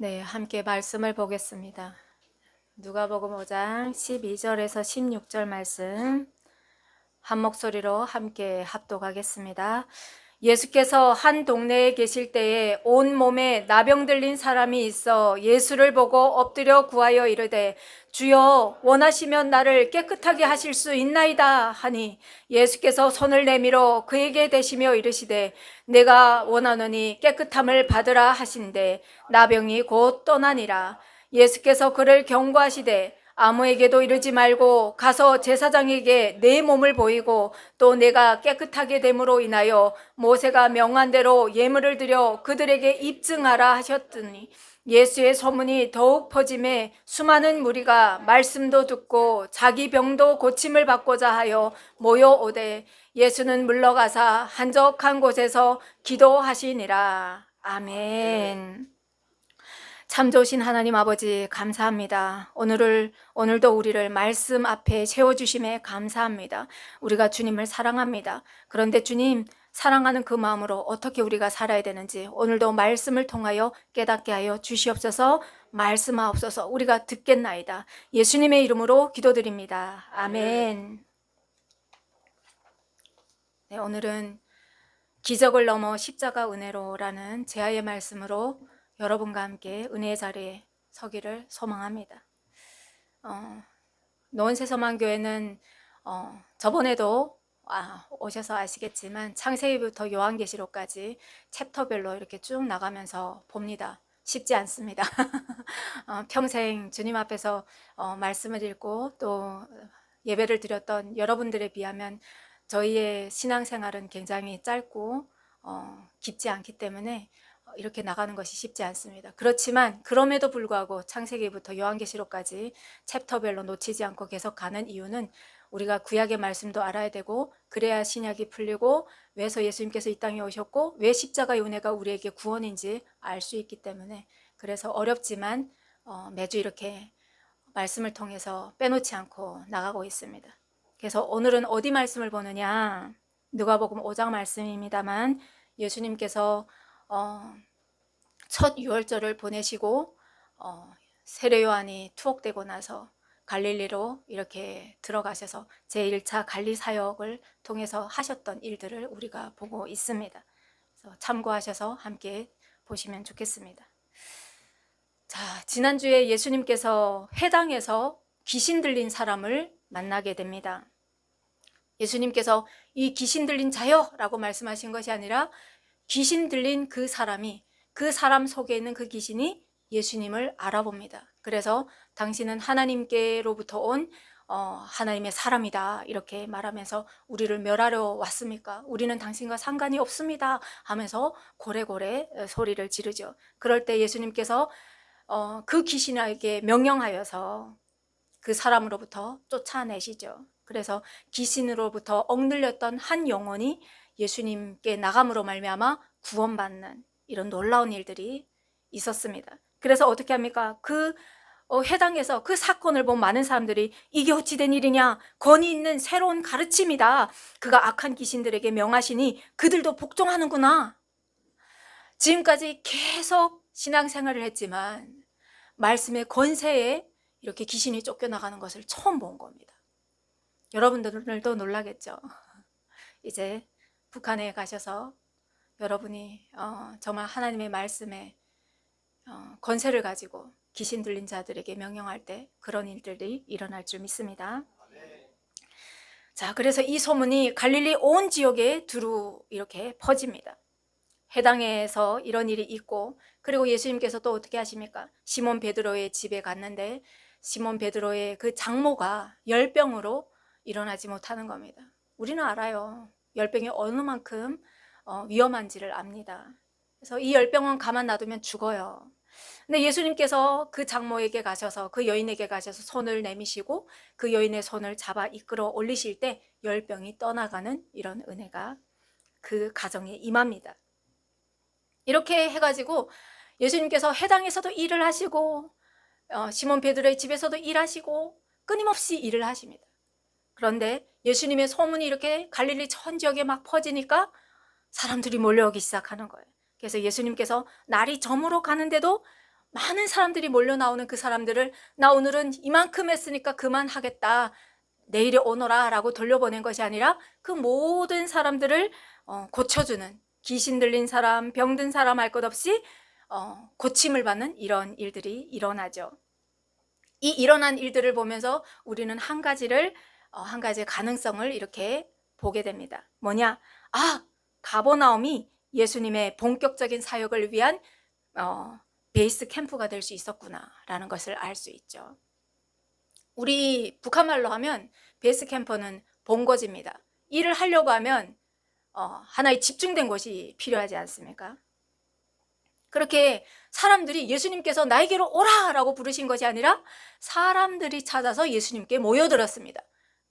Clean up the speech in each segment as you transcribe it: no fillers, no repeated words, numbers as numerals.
네, 함께 말씀을 보겠습니다. 누가복음 5장 12절에서 16절 말씀 한 목소리로 함께 합독하겠습니다. 예수께서 한 동네에 계실 때에 온 몸에 나병 들린 사람이 있어 예수를 보고 엎드려 구하여 이르되 주여 원하시면 나를 깨끗하게 하실 수 있나이다 하니 예수께서 손을 내밀어 그에게 대시며 이르시되 내가 원하노니 깨끗함을 받으라 하신대 나병이 곧 떠나니라. 예수께서 그를 경고하시되 아무에게도 이르지 말고 가서 제사장에게 내 몸을 보이고 또 내가 깨끗하게 됨으로 인하여 모세가 명한 대로 예물을 드려 그들에게 입증하라 하셨더니 예수의 소문이 더욱 퍼짐에 수많은 무리가 말씀도 듣고 자기 병도 고침을 받고자 하여 모여오되 예수는 물러가사 한적한 곳에서 기도하시니라. 아멘. 참 좋으신 하나님 아버지 감사합니다. 오늘도 우리를 말씀 앞에 세워주심에 감사합니다. 우리가 주님을 사랑합니다. 그런데 주님 사랑하는 그 마음으로 어떻게 우리가 살아야 되는지 오늘도 말씀을 통하여 깨닫게 하여 주시옵소서. 말씀하옵소서. 우리가 듣겠나이다. 예수님의 이름으로 기도드립니다. 아멘. 네, 오늘은 기적을 넘어 십자가 은혜로라는 제아의 말씀으로 여러분과 함께 은혜의 자리에 서기를 소망합니다. 노원세서만교회는 저번에도 오셔서 아시겠지만 창세기부터 요한계시록까지 챕터별로 이렇게 쭉 나가면서 봅니다. 쉽지 않습니다. 평생 주님 앞에서 말씀을 읽고 또 예배를 드렸던 여러분들에 비하면 저희의 신앙생활은 굉장히 짧고 깊지 않기 때문에 이렇게 나가는 것이 쉽지 않습니다. 그렇지만 그럼에도 불구하고 창세기부터 요한계시록까지 챕터별로 놓치지 않고 계속 가는 이유는 우리가 구약의 말씀도 알아야 되고 그래야 신약이 풀리고 왜서 예수님께서 이 땅에 오셨고 왜 십자가의 은혜가 우리에게 구원인지 알 수 있기 때문에 그래서 어렵지만 매주 이렇게 말씀을 통해서 빼놓지 않고 나가고 있습니다. 그래서 오늘은 어디 말씀을 보느냐? 누가복음 5장 말씀입니다만 예수님께서 첫 유월절을 보내시고 세례요한이 투옥되고 나서 갈릴리로 이렇게 들어가셔서 제1차 갈리 사역을 통해서 하셨던 일들을 우리가 보고 있습니다. 그래서 참고하셔서 함께 보시면 좋겠습니다. 자, 지난주에 예수님께서 회당에서 귀신 들린 사람을 만나게 됩니다. 예수님께서 이 귀신 들린 자여 라고 말씀하신 것이 아니라 귀신 들린 그 사람이 그 사람 속에 있는 그 귀신이 예수님을 알아봅니다. 그래서 당신은 하나님께로부터 온 하나님의 사람이다 이렇게 말하면서 우리를 멸하려 왔습니까? 우리는 당신과 상관이 없습니다 하면서 고래고래 소리를 지르죠. 그럴 때 예수님께서 그 귀신에게 명령하여서 그 사람으로부터 쫓아내시죠. 그래서 귀신으로부터 억눌렸던 한 영혼이 예수님께 나감으로 말미암아 구원받는 이런 놀라운 일들이 있었습니다. 그래서 어떻게 합니까? 그 회당에서 그 사건을 본 많은 사람들이 이게 어찌 된 일이냐? 권위 있는 새로운 가르침이다. 그가 악한 귀신들에게 명하시니 그들도 복종하는구나. 지금까지 계속 신앙생활을 했지만 말씀의 권세에 이렇게 귀신이 쫓겨나가는 것을 처음 본 겁니다. 여러분들도 놀라겠죠. 이제 북한에 가셔서 여러분이 정말 하나님의 말씀에 권세를 가지고 귀신 들린 자들에게 명령할 때 그런 일들이 일어날 줄 믿습니다. 자, 그래서 이 소문이 갈릴리 온 지역에 두루 이렇게 퍼집니다. 회당에서 이런 일이 있고 그리고 예수님께서 또 어떻게 하십니까? 시몬 베드로의 집에 갔는데 시몬 베드로의 그 장모가 열병으로 일어나지 못하는 겁니다. 우리는 알아요. 열병이 어느 만큼 위험한지를 압니다. 그래서 이 열병은 가만 놔두면 죽어요. 근데 예수님께서 그 장모에게 가셔서 그 여인에게 가셔서 손을 내미시고 그 여인의 손을 잡아 이끌어 올리실 때 열병이 떠나가는 이런 은혜가 그 가정에 임합니다. 이렇게 해가지고 예수님께서 회당에서도 일을 하시고 시몬 베드로의 집에서도 일하시고 끊임없이 일을 하십니다. 그런데 예수님의 소문이 이렇게 갈릴리 전 지역에 막 퍼지니까 사람들이 몰려오기 시작하는 거예요. 그래서 예수님께서 날이 저물어 가는데도 많은 사람들이 몰려 나오는 그 사람들을 나 오늘은 이만큼 했으니까 그만하겠다, 내일에 오너라 라고 돌려보낸 것이 아니라 그 모든 사람들을 고쳐주는, 귀신 들린 사람, 병든 사람 할 것 없이 고침을 받는 이런 일들이 일어나죠. 이 일어난 일들을 보면서 우리는 한 가지의 가능성을 이렇게 보게 됩니다. 뭐냐? 가버나움이 예수님의 본격적인 사역을 위한 베이스 캠프가 될 수 있었구나라는 것을 알 수 있죠. 우리 북한말로 하면 베이스 캠프는 본거지입니다. 일을 하려고 하면 하나의 집중된 곳이 필요하지 않습니까? 그렇게 사람들이 예수님께서 나에게로 오라 라고 부르신 것이 아니라 사람들이 찾아서 예수님께 모여들었습니다.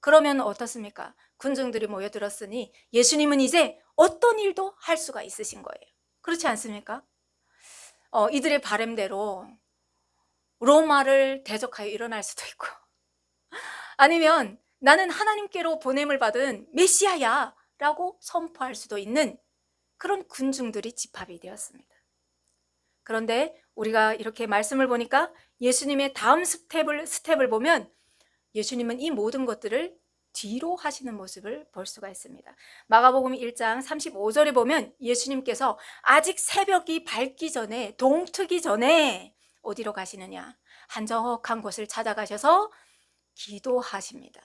그러면 어떻습니까? 군중들이 모여들었으니 예수님은 이제 어떤 일도 할 수가 있으신 거예요. 그렇지 않습니까? 이들의 바람대로 로마를 대적하여 일어날 수도 있고, 아니면 나는 하나님께로 보냄을 받은 메시아야 라고 선포할 수도 있는 그런 군중들이 집합이 되었습니다. 그런데 우리가 이렇게 말씀을 보니까 예수님의 다음 스텝을 보면 예수님은 이 모든 것들을 뒤로 하시는 모습을 볼 수가 있습니다. 마가복음 1장 35절에 보면 예수님께서 아직 새벽이 밝기 전에, 동트기 전에 어디로 가시느냐? 한적한 곳을 찾아가셔서 기도하십니다.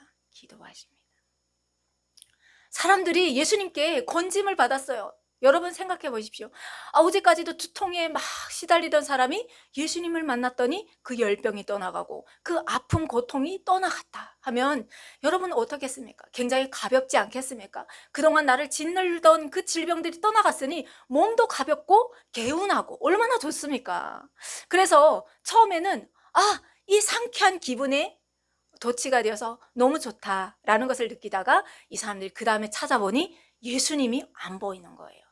사람들이 예수님께 건짐을 받았어요. 여러분 생각해 보십시오. 어제까지도 두통에 막 시달리던 사람이 예수님을 만났더니 그 열병이 떠나가고 그 아픔 고통이 떠나갔다 하면 여러분 어떻겠습니까? 굉장히 가볍지 않겠습니까? 그동안 나를 짓눌던 그 질병들이 떠나갔으니 몸도 가볍고 개운하고 얼마나 좋습니까? 그래서 처음에는 이 상쾌한 기분에 도취가 되어서 너무 좋다라는 것을 느끼다가 이 사람들이 그 다음에 찾아보니 예수님이 안 보이는 거예요.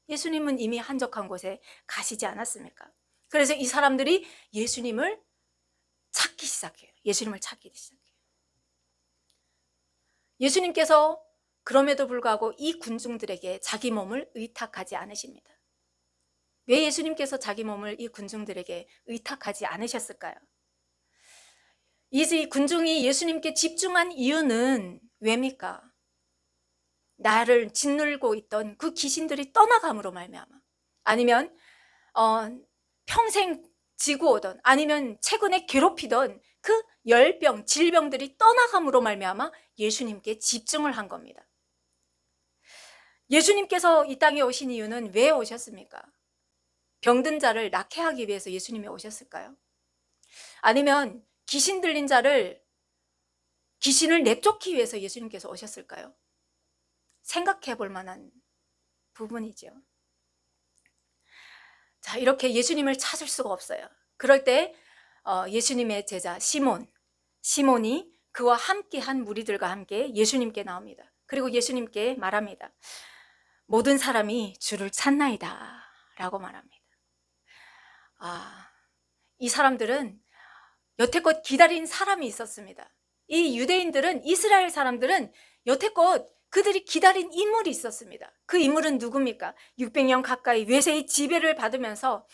예수님은 이미 한적한 곳에 가시지 않았습니까? 그래서 이 사람들이 예수님을 찾기 시작해요. 예수님께서 그럼에도 불구하고 이 군중들에게 자기 몸을 의탁하지 않으십니다. 왜 예수님께서 자기 몸을 이 군중들에게 의탁하지 않으셨을까요? 이 군중이 예수님께 집중한 이유는 왜입니까? 나를 짓눌고 있던 그 귀신들이 떠나감으로 말미암아, 아니면 평생 지고 오던, 아니면 최근에 괴롭히던 그 열병, 질병들이 떠나감으로 말미암아 예수님께 집중을 한 겁니다. 예수님께서 이 땅에 오신 이유는 왜 오셨습니까? 병든 자를 낫게 하기 위해서 예수님이 오셨을까요? 아니면 귀신 들린 자를, 귀신을 내쫓기 위해서 예수님께서 오셨을까요? 생각해 볼 만한 부분이죠. 자, 이렇게 예수님을 찾을 수가 없어요. 그럴 때 예수님의 제자 시몬이 그와 함께한 무리들과 함께 예수님께 나옵니다. 그리고 예수님께 말합니다. 모든 사람이 주를 찾나이다 라고 말합니다. 이 사람들은 여태껏 기다린 사람이 있었습니다. 이 유대인들은, 이스라엘 사람들은 여태껏 그들이 기다린 인물이 있었습니다. 그 인물은 누굽니까? 600년 가까이 외세의 지배를 받으면서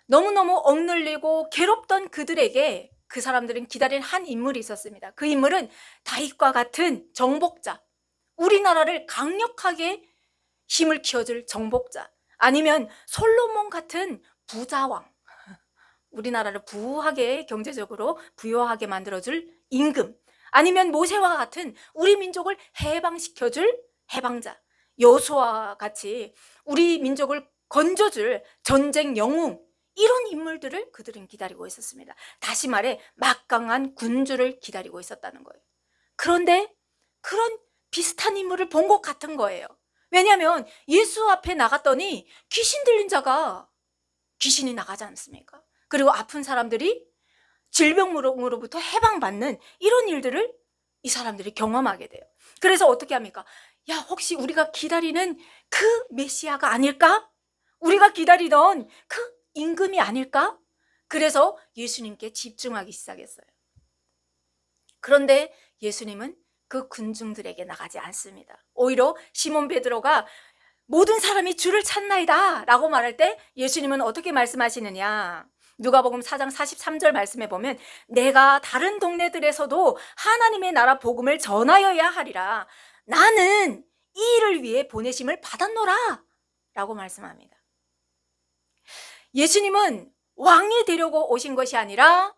너무너무 억눌리고 괴롭던 그들에게 그 사람들은 기다린 한 인물이 있었습니다. 그 인물은 다윗과 같은 정복자, 우리나라를 강력하게 힘을 키워줄 정복자, 아니면 솔로몬 같은 부자왕, 우리나라를 부하게, 경제적으로 부유하게 만들어줄 임금, 아니면 모세와 같은 우리 민족을 해방시켜줄 해방자, 여호수아와 같이 우리 민족을 건져줄 전쟁 영웅, 이런 인물들을 그들은 기다리고 있었습니다. 다시 말해 막강한 군주를 기다리고 있었다는 거예요. 그런데 그런 비슷한 인물을 본 것 같은 거예요. 왜냐하면 예수 앞에 나갔더니 귀신 들린 자가 귀신이 나가지 않습니까? 그리고 아픈 사람들이 질병으로부터 해방받는 이런 일들을 이 사람들이 경험하게 돼요. 그래서 어떻게 합니까? 야, 혹시 우리가 기다리는 그 메시아가 아닐까? 우리가 기다리던 그 임금이 아닐까? 그래서 예수님께 집중하기 시작했어요. 그런데 예수님은 그 군중들에게 나가지 않습니다. 오히려 시몬 베드로가 모든 사람이 주를 찾나이다 라고 말할 때 예수님은 어떻게 말씀하시느냐? 누가복음 4장 43절 말씀에 보면 내가 다른 동네들에서도 하나님의 나라 복음을 전하여야 하리라. 나는 이 일을 위해 보내심을 받았노라 라고 말씀합니다. 예수님은 왕이 되려고 오신 것이 아니라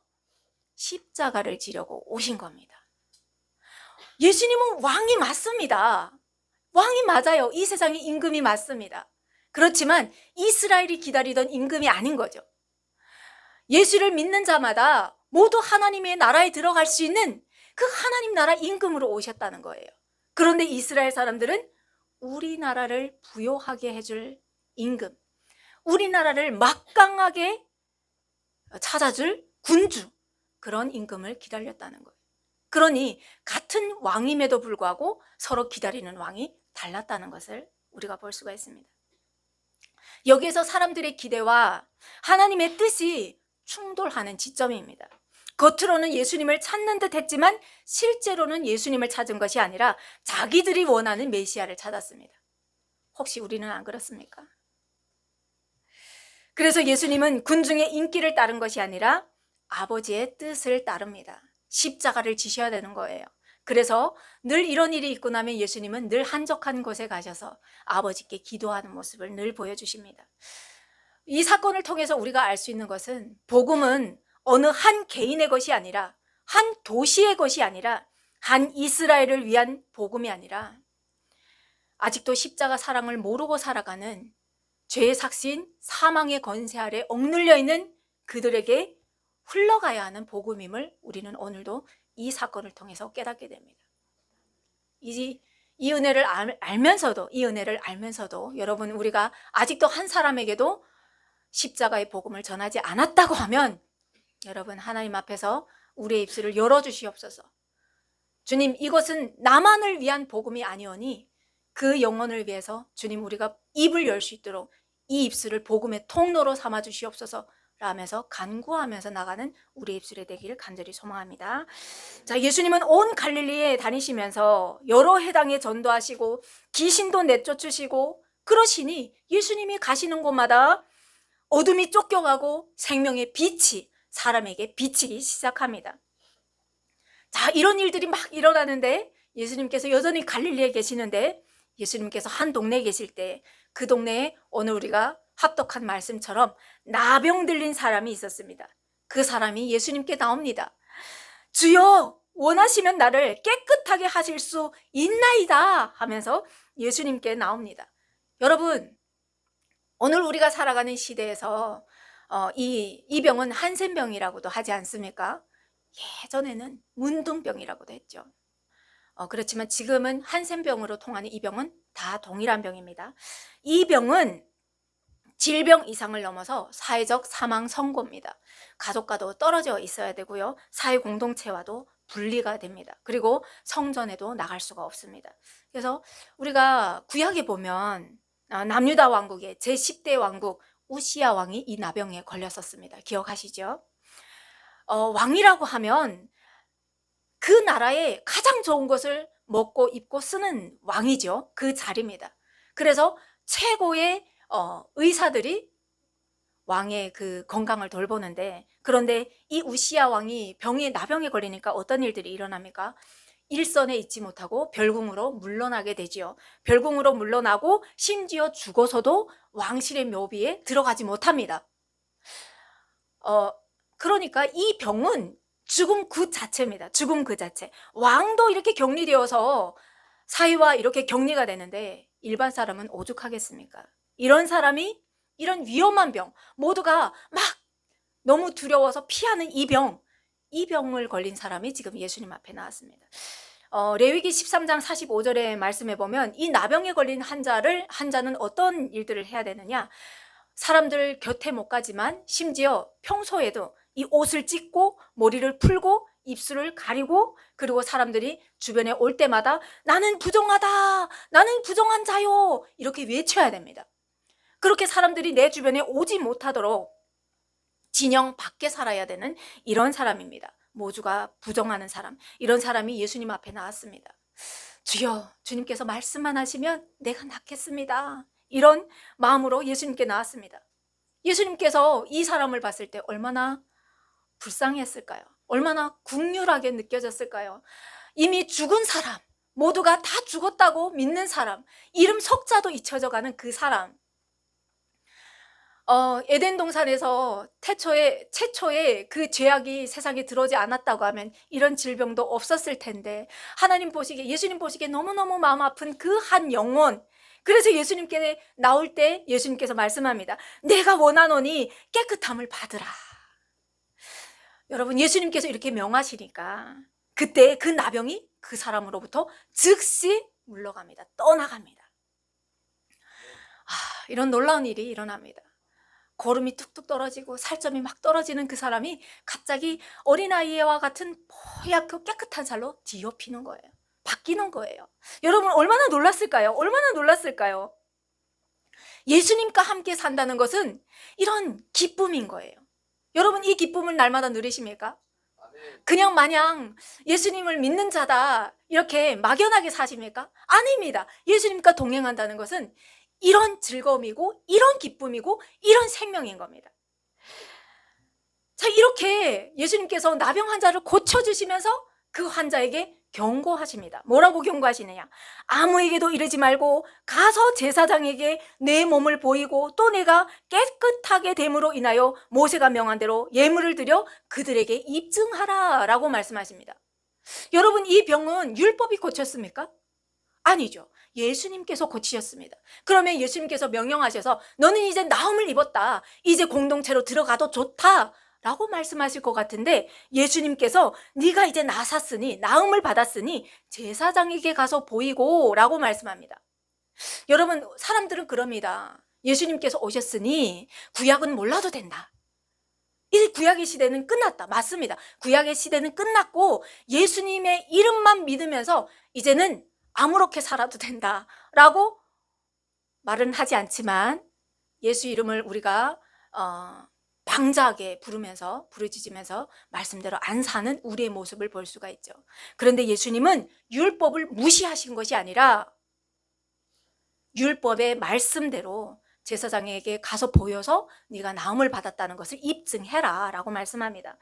십자가를 지려고 오신 겁니다. 예수님은 왕이 맞습니다. 왕이 맞아요. 이 세상의 임금이 맞습니다. 그렇지만 이스라엘이 기다리던 임금이 아닌 거죠. 예수를 믿는 자마다 모두 하나님의 나라에 들어갈 수 있는 그 하나님 나라 임금으로 오셨다는 거예요. 그런데 이스라엘 사람들은 우리나라를 부요하게 해줄 임금, 우리나라를 막강하게 찾아줄 군주, 그런 임금을 기다렸다는 거예요. 그러니 같은 왕임에도 불구하고 서로 기다리는 왕이 달랐다는 것을 우리가 볼 수가 있습니다. 여기에서 사람들의 기대와 하나님의 뜻이 충돌하는 지점입니다. 겉으로는 예수님을 찾는 듯 했지만 실제로는 예수님을 찾은 것이 아니라 자기들이 원하는 메시아를 찾았습니다. 혹시 우리는 안 그렇습니까? 그래서 예수님은 군중의 인기를 따른 것이 아니라 아버지의 뜻을 따릅니다. 십자가를 지셔야 되는 거예요. 그래서 늘 이런 일이 있고 나면 예수님은 늘 한적한 곳에 가셔서 아버지께 기도하는 모습을 늘 보여주십니다. 이 사건을 통해서 우리가 알 수 있는 것은 복음은 어느 한 개인의 것이 아니라 한 도시의 것이 아니라 한 이스라엘을 위한 복음이 아니라 아직도 십자가 사랑을 모르고 살아가는 죄의 삭신 사망의 권세 아래 억눌려 있는 그들에게 흘러가야 하는 복음임을 우리는 오늘도 이 사건을 통해서 깨닫게 됩니다. 이 은혜를 알면서도 여러분, 우리가 아직도 한 사람에게도 십자가의 복음을 전하지 않았다고 하면 여러분, 하나님 앞에서 우리의 입술을 열어주시옵소서. 주님, 이것은 나만을 위한 복음이 아니오니 그 영혼을 위해서 주님, 우리가 입을 열 수 있도록 이 입술을 복음의 통로로 삼아 주시옵소서 라면서 간구하면서 나가는 우리 입술에 되기를 간절히 소망합니다. 자, 예수님은 온 갈릴리에 다니시면서 여러 해당에 전도하시고 귀신도 내쫓으시고 그러시니 예수님이 가시는 곳마다 어둠이 쫓겨가고 생명의 빛이 사람에게 비치기 시작합니다. 자, 이런 일들이 막 일어나는데 예수님께서 여전히 갈릴리에 계시는데 예수님께서 한 동네에 계실 때 그 동네에 오늘 우리가 합독한 말씀처럼 나병 들린 사람이 있었습니다. 그 사람이 예수님께 나옵니다. 주여, 원하시면 나를 깨끗하게 하실 수 있나이다 하면서 예수님께 나옵니다. 여러분, 오늘 우리가 살아가는 시대에서 이 병은 한센병이라고도 하지 않습니까? 예전에는 문둥병이라고도 했죠. 그렇지만 지금은 한센병으로 통하는 이 병은 다 동일한 병입니다. 이 병은 질병 이상을 넘어서 사회적 사망 선고입니다. 가족과도 떨어져 있어야 되고요. 사회 공동체와도 분리가 됩니다. 그리고 성전에도 나갈 수가 없습니다. 그래서 우리가 구약에 보면 남유다 왕국의 제10대 왕국 우시야 왕이 이 나병에 걸렸었습니다. 기억하시죠? 왕이라고 하면 그 나라의 가장 좋은 것을 먹고 입고 쓰는 왕이죠. 그 자리입니다. 그래서 최고의 의사들이 왕의 그 건강을 돌보는데, 그런데 이 우시야 왕이 나병에 걸리니까 어떤 일들이 일어납니까? 일선에 있지 못하고 별궁으로 물러나게 되지요. 별궁으로 물러나고 심지어 죽어서도 왕실의 묘비에 들어가지 못합니다. 그러니까 이 병은 죽음 그 자체입니다. 죽음 그 자체. 왕도 이렇게 격리되어서 사위와 이렇게 격리가 되는데 일반 사람은 오죽하겠습니까? 이런 사람이 이런 위험한 병, 모두가 막 너무 두려워서 피하는 이 병을 걸린 사람이 지금 예수님 앞에 나왔습니다. 레위기 13장 45절의 말씀에 보면 이 나병에 걸린 환자는 어떤 일들을 해야 되느냐? 사람들 곁에 못 가지만 심지어 평소에도 이 옷을 찢고 머리를 풀고 입술을 가리고, 그리고 사람들이 주변에 올 때마다 나는 부정하다, 나는 부정한 자요, 이렇게 외쳐야 됩니다. 그렇게 사람들이 내 주변에 오지 못하도록 진영 밖에 살아야 되는 이런 사람입니다. 모두가 부정하는 사람, 이런 사람이 예수님 앞에 나왔습니다. 주여, 주님께서 말씀만 하시면 내가 낫겠습니다. 이런 마음으로 예수님께 나왔습니다. 예수님께서 이 사람을 봤을 때 얼마나 불쌍했을까요? 얼마나 국률하게 느껴졌을까요? 이미 죽은 사람, 모두가 다 죽었다고 믿는 사람, 이름 석자도 잊혀져가는 그 사람, 에덴 동산에서 최초의 그 죄악이 세상에 들어오지 않았다고 하면 이런 질병도 없었을 텐데, 하나님 보시기에, 예수님 보시기에 너무너무 마음 아픈 그 한 영혼, 그래서 예수님께 나올 때 예수님께서 말씀합니다. 내가 원하노니 깨끗함을 받으라. 여러분, 예수님께서 이렇게 명하시니까 그때 그 나병이 그 사람으로부터 즉시 물러갑니다. 떠나갑니다. 이런 놀라운 일이 일어납니다. 거름이 뚝뚝 떨어지고 살점이 막 떨어지는 그 사람이 갑자기 어린아이와 같은 뽀얗고 깨끗한 살로 뒤엎이는 거예요. 바뀌는 거예요. 여러분, 얼마나 놀랐을까요? 얼마나 놀랐을까요? 예수님과 함께 산다는 것은 이런 기쁨인 거예요. 여러분, 이 기쁨을 날마다 누리십니까? 그냥 마냥 예수님을 믿는 자다 이렇게 막연하게 사십니까? 아닙니다. 예수님과 동행한다는 것은 이런 즐거움이고 이런 기쁨이고 이런 생명인 겁니다. 자, 이렇게 예수님께서 나병 환자를 고쳐주시면서 그 환자에게 경고하십니다. 뭐라고 경고하시느냐? 아무에게도 이르지 말고 가서 제사장에게 내 몸을 보이고 또 내가 깨끗하게 됨으로 인하여 모세가 명한 대로 예물을 드려 그들에게 입증하라 라고 말씀하십니다. 여러분, 이 병은 율법이 고쳤습니까? 아니죠. 예수님께서 고치셨습니다. 그러면 예수님께서 명령하셔서 너는 이제 나음을 입었다, 이제 공동체로 들어가도 좋다 라고 말씀하실 것 같은데, 예수님께서 네가 이제 나았으니, 나음을 받았으니 제사장에게 가서 보이고 라고 말씀합니다. 여러분, 사람들은 그럽니다. 예수님께서 오셨으니 구약은 몰라도 된다. 이 구약의 시대는 끝났다. 맞습니다. 구약의 시대는 끝났고 예수님의 이름만 믿으면서 이제는 아무렇게 살아도 된다라고 말은 하지 않지만 예수 이름을 우리가 방자하게 부르짖으면서 말씀대로 안 사는 우리의 모습을 볼 수가 있죠. 그런데 예수님은 율법을 무시하신 것이 아니라 율법의 말씀대로 제사장에게 가서 보여서 네가 나음을 받았다는 것을 입증해라 라고 말씀합니다.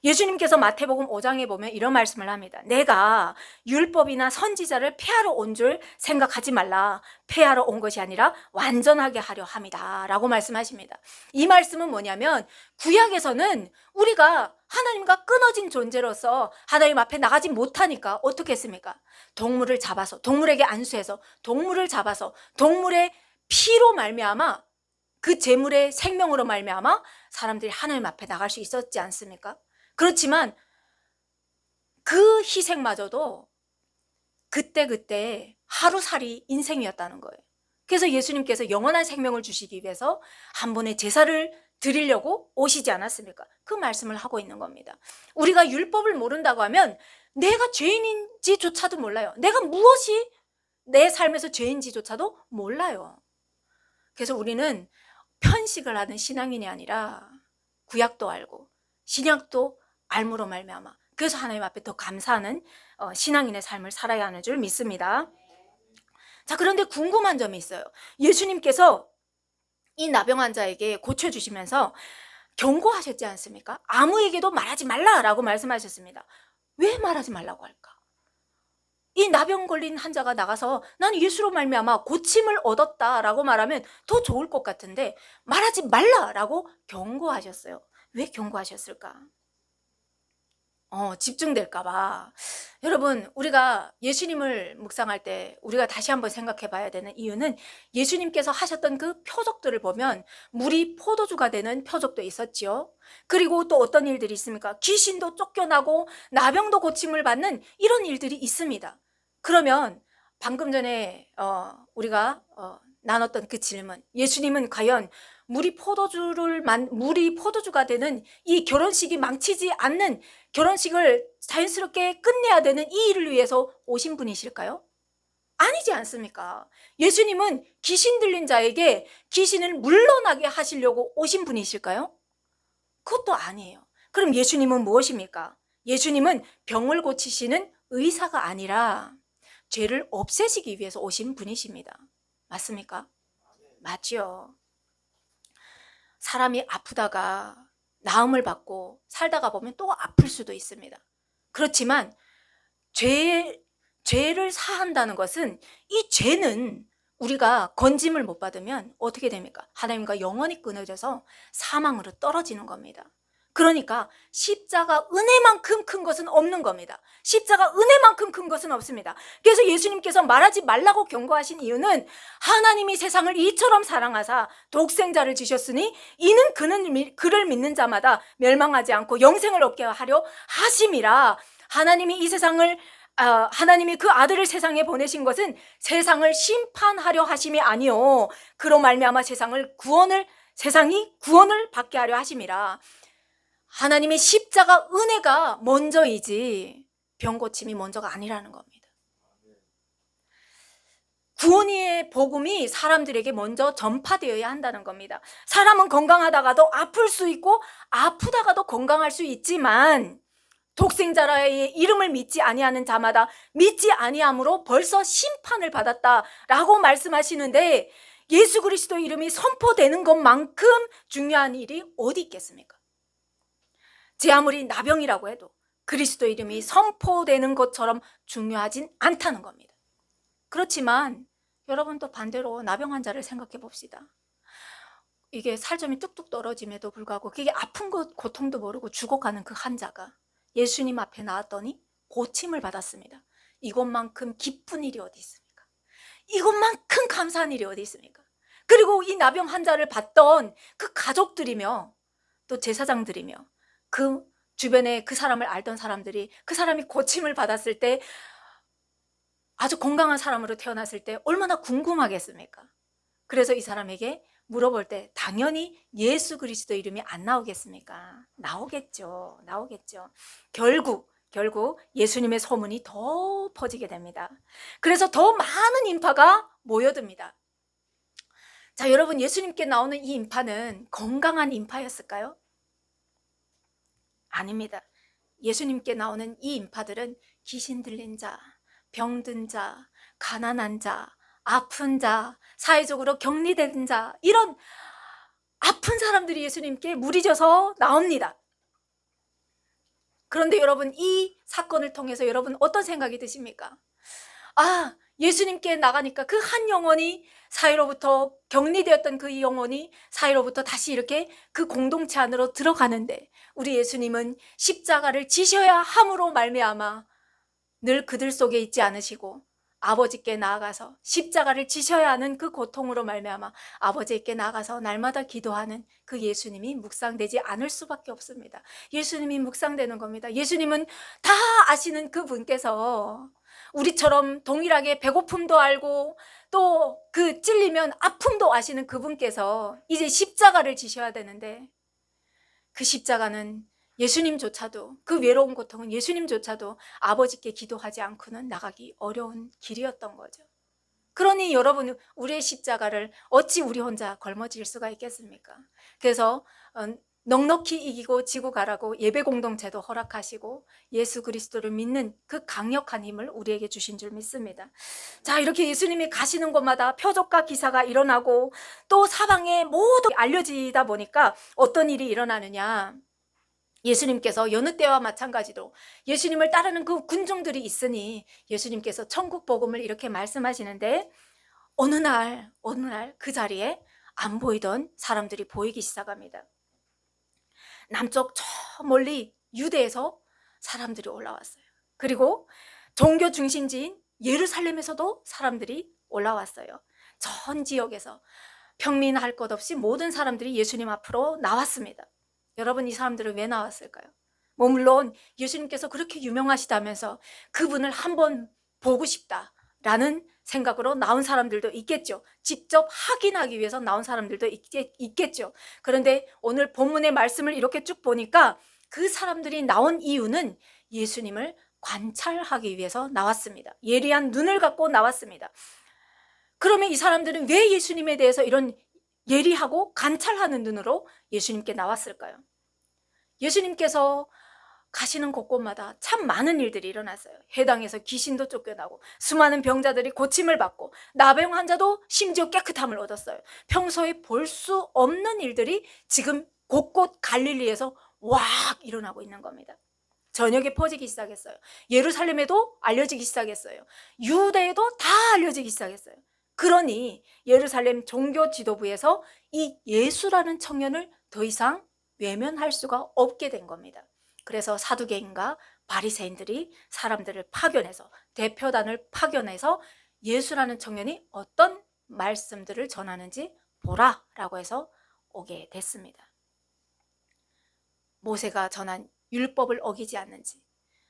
예수님께서 마태복음 5장에 보면 이런 말씀을 합니다. 내가 율법이나 선지자를 폐하러 온 줄 생각하지 말라. 폐하러 온 것이 아니라 완전하게 하려 함이다 라고 말씀하십니다. 이 말씀은 뭐냐면, 구약에서는 우리가 하나님과 끊어진 존재로서 하나님 앞에 나가지 못하니까 어떻게 했습니까? 동물을 잡아서, 동물에게 안수해서 동물을 잡아서 동물의 피로 말미암아, 그 제물의 생명으로 말미암아 사람들이 하나님 앞에 나갈 수 있었지 않습니까? 그렇지만 그 희생마저도 그때 하루살이 인생이었다는 거예요. 그래서 예수님께서 영원한 생명을 주시기 위해서 한 번의 제사를 드리려고 오시지 않았습니까? 그 말씀을 하고 있는 겁니다. 우리가 율법을 모른다고 하면 내가 죄인인지조차도 몰라요. 내가 무엇이 내 삶에서 죄인지조차도 몰라요. 그래서 우리는 편식을 하는 신앙인이 아니라 구약도 알고 신약도 알므로 말미암아, 그래서 하나님 앞에 더 감사하는 신앙인의 삶을 살아야 하는 줄 믿습니다. 자, 그런데 궁금한 점이 있어요. 예수님께서 이 나병 환자에게 고쳐주시면서 경고하셨지 않습니까? 아무에게도 말하지 말라라고 말씀하셨습니다. 왜 말하지 말라고 할까? 이 나병 걸린 환자가 나가서 나는 예수로 말미암아 고침을 얻었다라고 말하면 더 좋을 것 같은데 말하지 말라라고 경고하셨어요. 왜 경고하셨을까? 집중될까 봐. 여러분, 우리가 예수님을 묵상할 때 우리가 다시 한번 생각해 봐야 되는 이유는, 예수님께서 하셨던 그 표적들을 보면 물이 포도주가 되는 표적도 있었지요. 그리고 또 어떤 일들이 있습니까? 귀신도 쫓겨나고 나병도 고침을 받는 이런 일들이 있습니다. 그러면 방금 전에 우리가 나눴던 그 질문, 예수님은 과연 물이 포도주가 되는 이 결혼식이 망치지 않는, 결혼식을 자연스럽게 끝내야 되는 이 일을 위해서 오신 분이실까요? 아니지 않습니까? 예수님은 귀신 들린 자에게 귀신을 물러나게 하시려고 오신 분이실까요? 그것도 아니에요. 그럼 예수님은 무엇입니까? 예수님은 병을 고치시는 의사가 아니라 죄를 없애시기 위해서 오신 분이십니다. 맞습니까? 맞죠. 사람이 아프다가 나음을 받고 살다가 보면 또 아플 수도 있습니다. 그렇지만 죄를 사한다는 것은, 이 죄는 우리가 건짐을 못 받으면 어떻게 됩니까? 하나님과 영원히 끊어져서 사망으로 떨어지는 겁니다. 그러니까 십자가 은혜만큼 큰 것은 없는 겁니다. 십자가 은혜만큼 큰 것은 없습니다. 그래서 예수님께서 말하지 말라고 경고하신 이유는, 하나님이 세상을 이처럼 사랑하사 독생자를 주셨으니 이는 그를 믿는 자마다 멸망하지 않고 영생을 얻게 하려 하심이라. 하나님이 그 아들을 세상에 보내신 것은 세상을 심판하려 하심이 아니요 그로 말미암아 세상이 구원을 받게 하려 하심이라. 하나님의 십자가 은혜가 먼저이지 병 고침이 먼저가 아니라는 겁니다. 구원의 복음이 사람들에게 먼저 전파되어야 한다는 겁니다. 사람은 건강하다가도 아플 수 있고 아프다가도 건강할 수 있지만, 독생자라의 이름을 믿지 아니하는 자마다 믿지 아니함으로 벌써 심판을 받았다라고 말씀하시는데, 예수 그리스도 이름이 선포되는 것만큼 중요한 일이 어디 있겠습니까? 제 아무리 나병이라고 해도 그리스도 이름이 선포되는 것처럼 중요하진 않다는 겁니다. 그렇지만 여러분, 또 반대로 나병 환자를 생각해 봅시다. 이게 살점이 뚝뚝 떨어짐에도 불구하고 그게 아픈 것 고통도 모르고 죽어가는 그 환자가 예수님 앞에 나왔더니 고침을 받았습니다. 이것만큼 기쁜 일이 어디 있습니까? 이것만큼 감사한 일이 어디 있습니까? 그리고 이 나병 환자를 봤던 그 가족들이며 또 제사장들이며 그 주변에 그 사람을 알던 사람들이 그 사람이 고침을 받았을 때, 아주 건강한 사람으로 태어났을 때 얼마나 궁금하겠습니까? 그래서 이 사람에게 물어볼 때 당연히 예수 그리스도 이름이 안 나오겠습니까? 나오겠죠. 결국 예수님의 소문이 더 퍼지게 됩니다. 그래서 더 많은 인파가 모여듭니다. 자, 여러분, 예수님께 나오는 이 인파는 건강한 인파였을까요? 아닙니다. 예수님께 나오는 이 인파들은 귀신 들린 자, 병든 자, 가난한 자, 아픈 자, 사회적으로 격리된 자, 이런 아픈 사람들이 예수님께 무리져서 나옵니다. 그런데 여러분, 이 사건을 통해서 여러분 어떤 생각이 드십니까? 예수님께 나가니까 그 한 영혼이 사회로부터 격리되었던 그 영혼이 사회로부터 다시 이렇게 그 공동체 안으로 들어가는데, 우리 예수님은 십자가를 지셔야 함으로 말미암아 늘 그들 속에 있지 않으시고 아버지께 나아가서 십자가를 지셔야 하는 그 고통으로 말미암아 아버지께 나아가서 날마다 기도하는 그 예수님이 묵상되지 않을 수밖에 없습니다. 예수님이 묵상되는 겁니다. 예수님은 다 아시는 그 분께서, 우리처럼 동일하게 배고픔도 알고 또 그 찔리면 아픔도 아시는 그분께서 이제 십자가를 지셔야 되는데, 그 십자가는 예수님조차도, 그 외로운 고통은 예수님조차도 아버지께 기도하지 않고는 나가기 어려운 길이었던 거죠. 그러니 여러분, 우리의 십자가를 어찌 우리 혼자 걸머질 수가 있겠습니까? 그래서 넉넉히 이기고 지고 가라고 예배 공동체도 허락하시고 예수 그리스도를 믿는 그 강력한 힘을 우리에게 주신 줄 믿습니다. 자, 이렇게 예수님이 가시는 곳마다 표적과 기사가 일어나고 또 사방에 모두 알려지다 보니까 어떤 일이 일어나느냐, 예수님께서 여느 때와 마찬가지로 예수님을 따르는 그 군중들이 있으니 예수님께서 천국 복음을 이렇게 말씀하시는데, 어느 날 그 자리에 안 보이던 사람들이 보이기 시작합니다. 남쪽 저 멀리 유대에서 사람들이 올라왔어요. 그리고 종교 중심지인 예루살렘에서도 사람들이 올라왔어요. 전 지역에서 평민할 것 없이 모든 사람들이 예수님 앞으로 나왔습니다. 여러분, 이 사람들은 왜 나왔을까요? 물론 예수님께서 그렇게 유명하시다면서 그분을 한번 보고 싶다라는 생각으로 나온 사람들도 있겠죠. 직접 확인하기 위해서 나온 사람들도 있겠죠. 그런데 오늘 본문의 말씀을 이렇게 쭉 보니까 그 사람들이 나온 이유는 예수님을 관찰하기 위해서 나왔습니다. 예리한 눈을 갖고 나왔습니다. 그러면 이 사람들은 왜 예수님에 대해서 이런 예리하고 관찰하는 눈으로 예수님께 나왔을까요? 예수님께서 가시는 곳곳마다 참 많은 일들이 일어났어요. 해당에서 귀신도 쫓겨나고 수많은 병자들이 고침을 받고 나병 환자도 심지어 깨끗함을 얻었어요. 평소에 볼 수 없는 일들이 지금 곳곳 갈릴리에서 왁 일어나고 있는 겁니다. 전역에 퍼지기 시작했어요. 예루살렘에도 알려지기 시작했어요. 유대에도 다 알려지기 시작했어요. 그러니 예루살렘 종교 지도부에서 이 예수라는 청년을 더 이상 외면할 수가 없게 된 겁니다. 그래서 사두개인과 바리새인들이 사람들을 파견해서, 대표단을 파견해서 예수라는 청년이 어떤 말씀들을 전하는지 보라라고 해서 오게 됐습니다. 모세가 전한 율법을 어기지 않는지,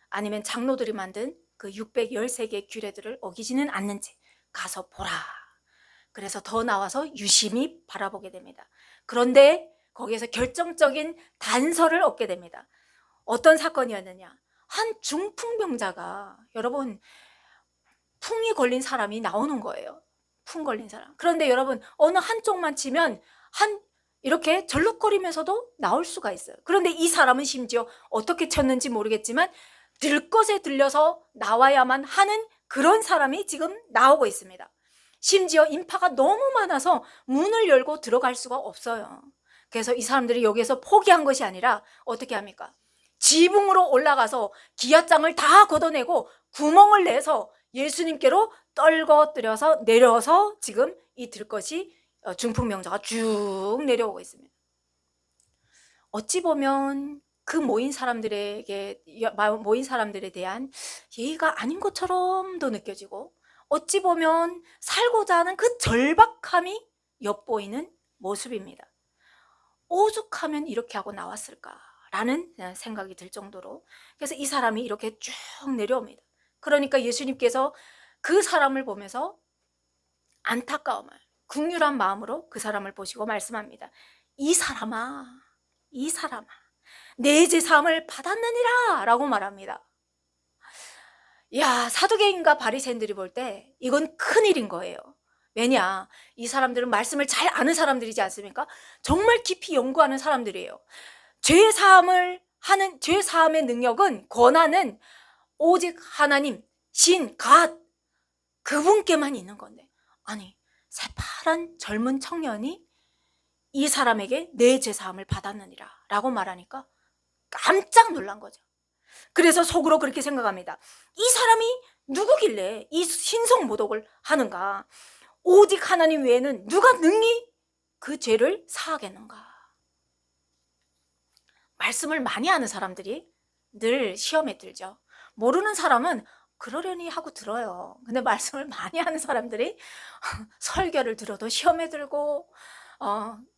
아니면 장로들이 만든 그 613개의 규례들을 어기지는 않는지 가서 보라. 그래서 더 나와서 유심히 바라보게 됩니다. 그런데 거기에서 결정적인 단서를 얻게 됩니다. 어떤 사건이었느냐? 한 중풍병자가, 여러분, 풍이 걸린 사람이 나오는 거예요. 풍 걸린 사람. 그런데 여러분, 어느 한쪽만 치면 이렇게 절룩거리면서도 나올 수가 있어요. 그런데 이 사람은 심지어 어떻게 쳤는지 모르겠지만 들것에 들려서 나와야만 하는 그런 사람이 지금 나오고 있습니다. 심지어 인파가 너무 많아서 문을 열고 들어갈 수가 없어요. 그래서 이 사람들이 여기에서 포기한 것이 아니라 어떻게 합니까? 지붕으로 올라가서 기아장을 다 걷어내고 구멍을 내서 예수님께로 떨궈뜨려서 내려서 지금 이 들것이 중풍병자가 쭉 내려오고 있습니다. 어찌 보면 그 모인 사람들에 대한 예의가 아닌 것처럼도 느껴지고, 어찌 보면 살고자 하는 그 절박함이 엿보이는 모습입니다. 오죽하면 이렇게 하고 나왔을까라는 생각이 들 정도로, 그래서 이 사람이 이렇게 쭉 내려옵니다. 그러니까 예수님께서 그 사람을 보면서 안타까움을, 긍휼한 마음으로 그 사람을 보시고 말씀합니다. 이 사람아, 내 제사함을 받았느니라 라고 말합니다. 야, 사두개인과 바리새인들이 볼 때 이건 큰일인 거예요. 왜냐, 이 사람들은 말씀을 잘 아는 사람들이지 않습니까? 정말 깊이 연구하는 사람들이에요. 죄사함의 능력은, 권한은 오직 하나님, 신, 갓, 그분께만 있는 건데, 아니, 새파란 젊은 청년이 이 사람에게 내 죄사함을 받았느니라 라고 말하니까 깜짝 놀란 거죠. 그래서 속으로 그렇게 생각합니다. 이 사람이 누구길래 이 신성모독을 하는가? 오직 하나님 외에는 누가 능히 그 죄를 사하겠는가? 말씀을 많이 하는 사람들이 늘 시험에 들죠. 모르는 사람은 그러려니 하고 들어요. 근데 말씀을 많이 하는 사람들이 설교를 들어도 시험에 들고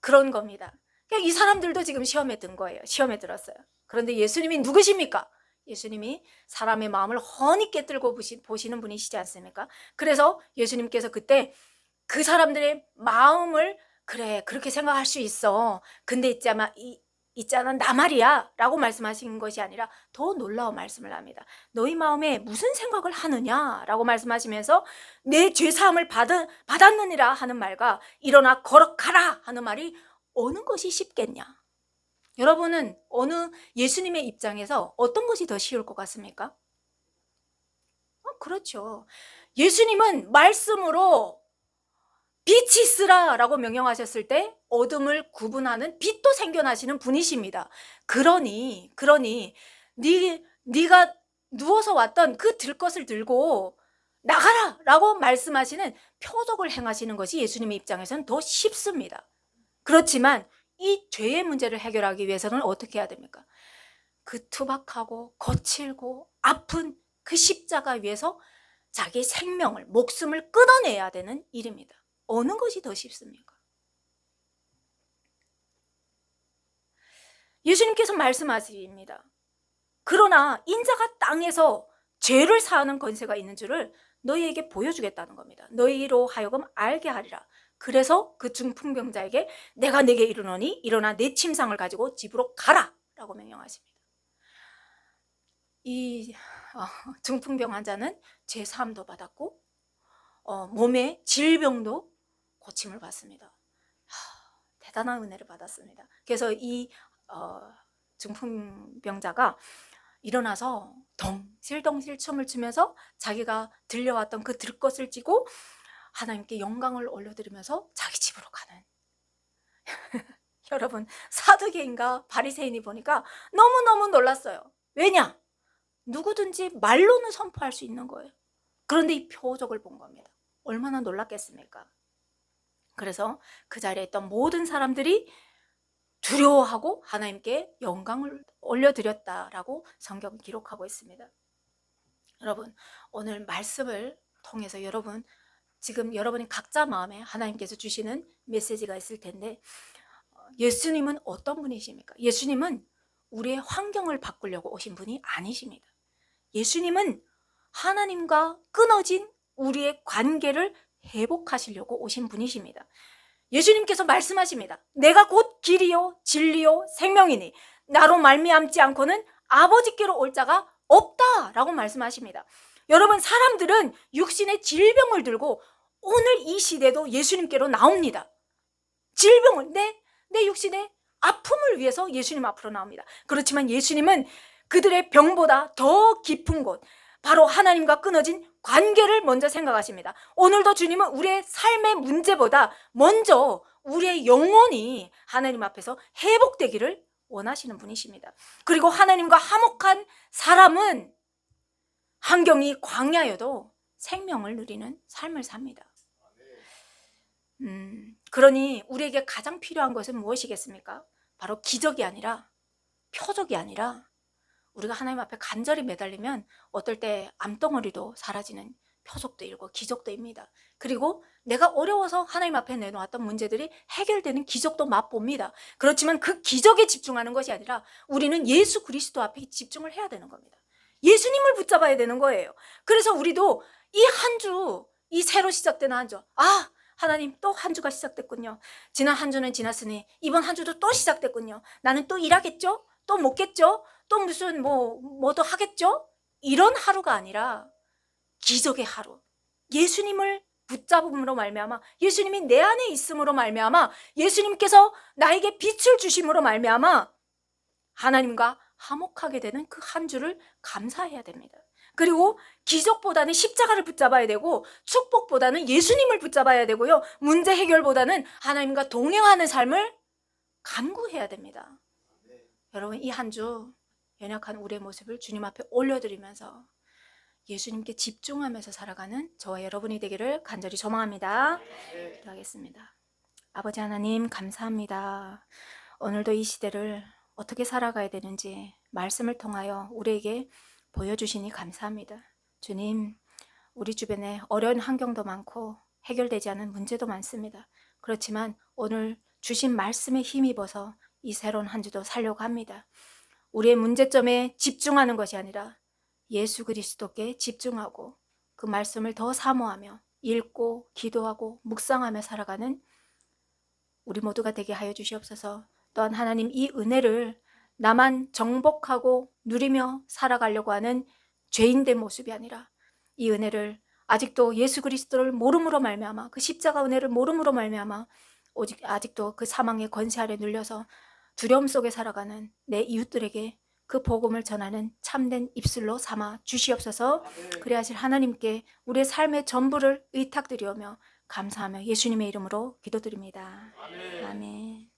그런 겁니다. 이 사람들도 지금 시험에 든 거예요. 시험에 들었어요. 그런데 예수님이 누구십니까? 예수님이 사람의 마음을 훤히 깨뜨리고 보시는 분이시지 않습니까? 그래서 예수님께서 그때 그 사람들의 마음을, 그래, 그렇게 생각할 수 있어. 근데 있잖아, 나 말이야 라고 말씀하신 것이 아니라 더 놀라운 말씀을 합니다. 너희 마음에 무슨 생각을 하느냐 라고 말씀하시면서 내 죄사함을 받았느니라 하는 말과 일어나 걸어가라 하는 말이 어느 것이 쉽겠냐? 여러분은 예수님의 입장에서 어떤 것이 더 쉬울 것 같습니까? 그렇죠. 예수님은 말씀으로 빛이 있으라 라고 명령하셨을 때 어둠을 구분하는 빛도 생겨나시는 분이십니다. 그러니 네가 누워서 왔던 그 들것을 들고 나가라 라고 말씀하시는, 표적을 행하시는 것이 예수님의 입장에서는 더 쉽습니다. 그렇지만 이 죄의 문제를 해결하기 위해서는 어떻게 해야 됩니까? 그 투박하고 거칠고 아픈 그 십자가 위에서 자기 생명을, 목숨을 끊어내야 되는 일입니다. 어느 것이 더 쉽습니까? 예수님께서 말씀하십니다. 그러나 인자가 땅에서 죄를 사하는 권세가 있는 줄을 너희에게 보여주겠다는 겁니다. 너희로 하여금 알게 하리라. 그래서 그 중풍병자에게 내가 네게 이르노니 일어나 내 침상을 가지고 집으로 가라 라고 명령하십니다. 이 중풍병 환자는 죄사함도 받았고 몸의 질병도 고침을 받습니다. 대단한 은혜를 받았습니다. 그래서 이 중풍병자가 일어나서 덩실덩실 춤을 추면서 자기가 들려왔던 그 들것을 쥐고 하나님께 영광을 올려드리면서 자기 집으로 가는 여러분, 사두개인가 바리새인이 보니까 너무너무 놀랐어요. 왜냐? 누구든지 말로는 선포할 수 있는 거예요. 그런데 이 표적을 본 겁니다. 얼마나 놀랐겠습니까? 그래서 그 자리에 있던 모든 사람들이 두려워하고 하나님께 영광을 올려드렸다라고 성경은 기록하고 있습니다. 여러분, 오늘 말씀을 통해서 지금 여러분이 각자 마음에 하나님께서 주시는 메시지가 있을 텐데, 예수님은 어떤 분이십니까? 예수님은 우리의 환경을 바꾸려고 오신 분이 아니십니다. 예수님은 하나님과 끊어진 우리의 관계를 회복하시려고 오신 분이십니다. 예수님께서 말씀하십니다. 내가 곧 길이요 진리요 생명이니 나로 말미암지 않고는 아버지께로 올 자가 없다라고 말씀하십니다. 여러분, 사람들은 육신의 질병을 들고 오늘 이 시대도 예수님께로 나옵니다. 질병을, 내 육신의 아픔을 위해서 예수님 앞으로 나옵니다. 그렇지만 예수님은 그들의 병보다 더 깊은 곳, 바로 하나님과 끊어진 관계를 먼저 생각하십니다. 오늘도 주님은 우리의 삶의 문제보다 먼저 우리의 영혼이 하나님 앞에서 회복되기를 원하시는 분이십니다. 그리고 하나님과 화목한 사람은 환경이 광야여도 생명을 누리는 삶을 삽니다. 그러니 우리에게 가장 필요한 것은 무엇이겠습니까? 바로 기적이 아니라, 표적이 아니라, 우리가 하나님 앞에 간절히 매달리면 어떨 때 암덩어리도 사라지는 표적도 일고 기적도 입니다. 그리고 내가 어려워서 하나님 앞에 내놓았던 문제들이 해결되는 기적도 맛봅니다. 그렇지만 그 기적에 집중하는 것이 아니라 우리는 예수 그리스도 앞에 집중을 해야 되는 겁니다. 예수님을 붙잡아야 되는 거예요. 그래서 우리도 이 한 주, 이 새로 시작되는 한 주, 하나님, 또 한 주가 시작됐군요. 지난 한 주는 지났으니 이번 한 주도 또 시작됐군요. 나는 또 일하겠죠? 또 먹겠죠? 또 무슨 뭐도 하겠죠? 이런 하루가 아니라 기적의 하루, 예수님을 붙잡음으로 말미암아, 예수님이 내 안에 있음으로 말미암아, 예수님께서 나에게 빛을 주심으로 말미암아 하나님과 화목하게 되는 그 한 주를 감사해야 됩니다. 그리고 기적보다는 십자가를 붙잡아야 되고, 축복보다는 예수님을 붙잡아야 되고요, 문제 해결보다는 하나님과 동행하는 삶을 간구해야 됩니다. 여러분, 이 한 주 연약한 우리의 모습을 주님 앞에 올려드리면서 예수님께 집중하면서 살아가는 저와 여러분이 되기를 간절히 소망합니다. 기도하겠습니다. 아버지 하나님, 감사합니다. 오늘도 이 시대를 어떻게 살아가야 되는지 말씀을 통하여 우리에게 보여주시니 감사합니다. 주님, 우리 주변에 어려운 환경도 많고 해결되지 않은 문제도 많습니다. 그렇지만 오늘 주신 말씀에 힘입어서 이 새로운 한 주도 살려고 합니다. 우리의 문제점에 집중하는 것이 아니라 예수 그리스도께 집중하고 그 말씀을 더 사모하며 읽고 기도하고 묵상하며 살아가는 우리 모두가 되게 하여 주시옵소서. 또한 하나님, 이 은혜를 나만 정복하고 누리며 살아가려고 하는 죄인된 모습이 아니라 이 은혜를 아직도 예수 그리스도를 모름으로 말미암아, 그 십자가 은혜를 모름으로 말미암아 오직 아직도 그 사망의 권세 아래 눌려서 두려움 속에 살아가는 내 이웃들에게 그 복음을 전하는 참된 입술로 삼아 주시옵소서. 그래 하실 하나님께 우리의 삶의 전부를 의탁드리오며 감사하며 예수님의 이름으로 기도드립니다. 아멘.